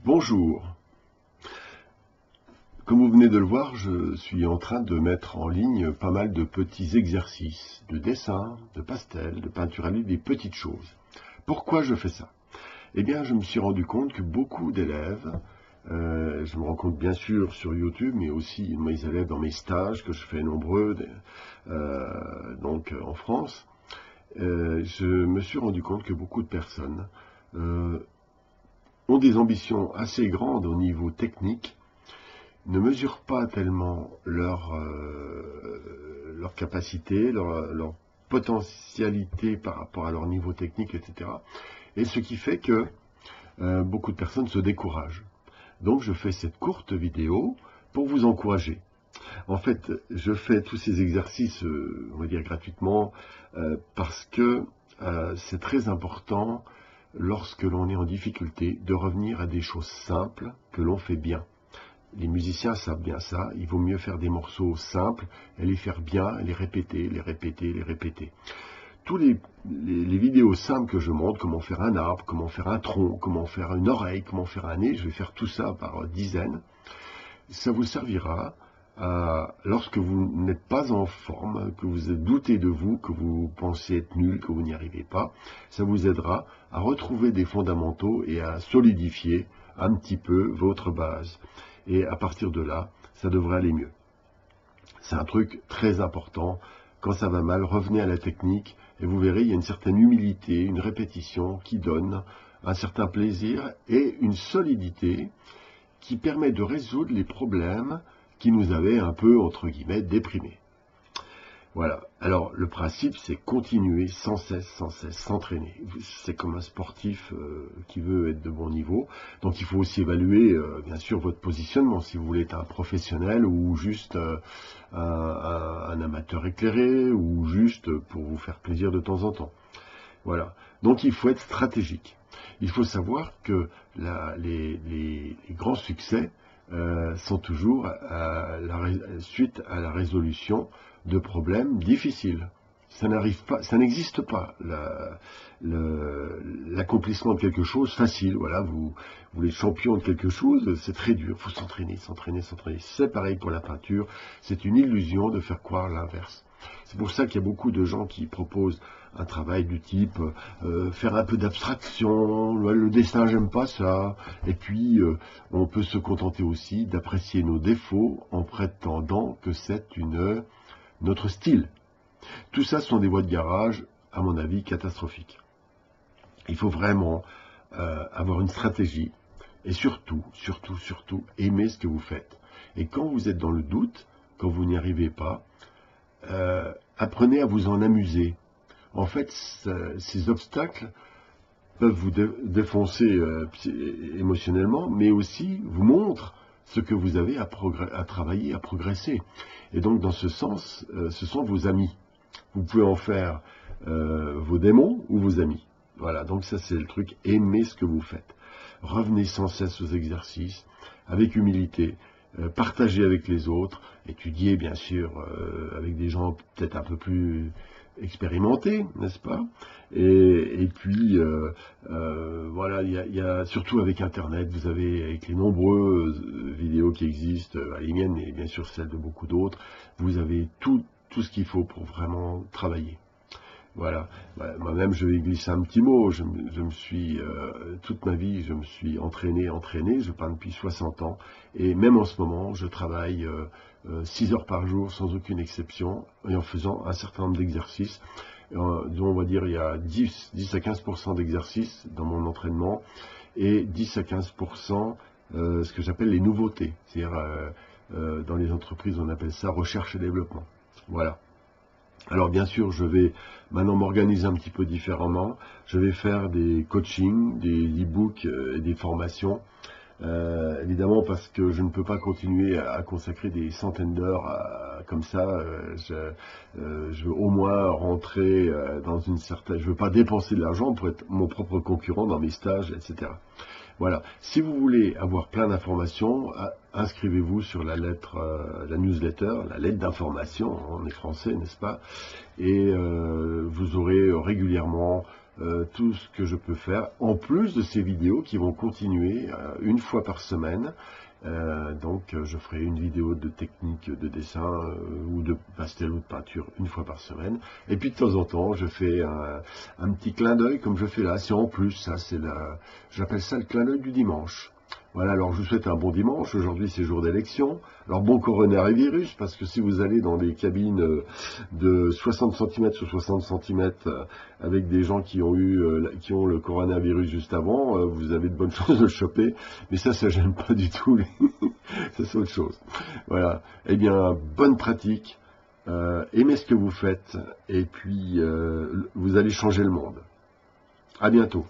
Bonjour. Comme vous venez de le voir, je suis en train de mettre en ligne pas mal de petits exercices de dessin, de pastel, de peinture à l'huile, des petites choses. Pourquoi je fais ça? Eh bien, je me suis rendu compte que beaucoup d'élèves, je me rends compte bien sûr sur YouTube, mais aussi mes élèves dans mes stages, que je fais nombreux, donc en France, je me suis rendu compte que beaucoup de personnes ont des ambitions assez grandes au niveau technique, ne mesurent pas tellement leur capacité, leur potentialité par rapport à leur niveau technique, etc. Et ce qui fait que beaucoup de personnes se découragent. Donc je fais cette courte vidéo pour vous encourager. En fait, je fais tous ces exercices, on va dire gratuitement, parce que c'est très important, lorsque l'on est en difficulté, de revenir à des choses simples que l'on fait bien. Les musiciens savent bien ça, il vaut mieux faire des morceaux simples et les faire bien, les répéter, les répéter, les répéter. Tous les vidéos simples que je montre, comment faire un arbre, comment faire un tronc, comment faire une oreille, comment faire un nez, je vais faire tout ça par dizaines. Ça vous servira lorsque vous n'êtes pas en forme, que vous doutez de vous, que vous pensez être nul, que vous n'y arrivez pas. Ça vous aidera à retrouver des fondamentaux et à solidifier un petit peu votre base. Et à partir de là, ça devrait aller mieux. C'est un truc très important. Quand ça va mal, revenez à la technique et vous verrez, il y a une certaine humilité, une répétition qui donne un certain plaisir et une solidité qui permet de résoudre les problèmes qui nous avaient un peu, entre guillemets, déprimés. Voilà. Alors, le principe, c'est continuer sans cesse, s'entraîner. C'est comme un sportif qui veut être de bon niveau. Donc, il faut aussi évaluer, bien sûr, votre positionnement. Si vous voulez être un professionnel ou juste un amateur éclairé ou juste pour vous faire plaisir de temps en temps. Voilà. Donc, il faut être stratégique. Il faut savoir que les grands succès sont toujours suite à la résolution de problèmes difficiles. Ça n'existe pas l'accomplissement de quelque chose facile. Voilà, vous êtes champion de quelque chose, c'est très dur. Il faut s'entraîner, s'entraîner, s'entraîner. C'est pareil pour la peinture. C'est une illusion de faire croire l'inverse. C'est pour ça qu'il y a beaucoup de gens qui proposent un travail du type faire un peu d'abstraction, le dessin j'aime pas ça, et puis on peut se contenter aussi d'apprécier nos défauts en prétendant que c'est notre style. Tout ça sont des voies de garage, à mon avis, catastrophiques. Il faut vraiment avoir une stratégie et surtout, aimer ce que vous faites. Et quand vous êtes dans le doute, quand vous n'y arrivez pas, apprenez à vous en amuser. En fait, ces obstacles peuvent vous défoncer émotionnellement, mais aussi vous montrent ce que vous avez à travailler, à progresser. Et donc, dans ce sens, ce sont vos amis. Vous pouvez en faire vos démons ou vos amis. Voilà, donc ça c'est le truc, aimez ce que vous faites. Revenez sans cesse aux exercices, avec humilité, partagez avec les autres, étudiez bien sûr avec des gens peut-être un peu plus expérimentés, n'est-ce pas? Et puis, voilà, il y a surtout avec Internet, vous avez avec les nombreuses vidéos qui existent, les miennes, mais bien sûr celles de beaucoup d'autres, vous avez tout ce qu'il faut pour vraiment travailler. Voilà. Moi-même, je vais glisser un petit mot. Je me suis, toute ma vie, je me suis entraîné. Je peins depuis 60 ans. Et même en ce moment, je travaille 6 heures par jour, sans aucune exception, et en faisant un certain nombre d'exercices. Dont on va dire il y a 10 à 15% d'exercices dans mon entraînement, et 10 à 15% ce que j'appelle les nouveautés. C'est-à-dire, dans les entreprises, on appelle ça recherche et développement. Voilà. Alors bien sûr, je vais maintenant m'organiser un petit peu différemment. Je vais faire des coachings, des e-books et des formations. Évidemment parce que je ne peux pas continuer à consacrer des centaines d'heures comme ça. Je veux au moins rentrer dans une certaine... Je ne veux pas dépenser de l'argent pour être mon propre concurrent dans mes stages, etc. Voilà. Si vous voulez avoir plein d'informations, inscrivez-vous sur la newsletter, la lettre d'information, on est français, n'est-ce pas? Et vous aurez régulièrement tout ce que je peux faire, en plus de ces vidéos qui vont continuer une fois par semaine. Donc je ferai une vidéo de technique de dessin ou de pastel ou de peinture une fois par semaine. Et puis de temps en temps, je fais un petit clin d'œil comme je fais là. C'est en plus, ça, j'appelle ça le clin d'œil du dimanche. Voilà, alors je vous souhaite un bon dimanche. Aujourd'hui, c'est jour d'élection. Alors bon coronavirus, parce que si vous allez dans des cabines de 60 cm sur 60 cm avec des gens qui ont le coronavirus juste avant, vous avez de bonnes chances de le choper. Mais ça gêne pas du tout. Ça, c'est autre chose. Voilà. Eh bien, bonne pratique. Aimez ce que vous faites. Et puis, vous allez changer le monde. À bientôt.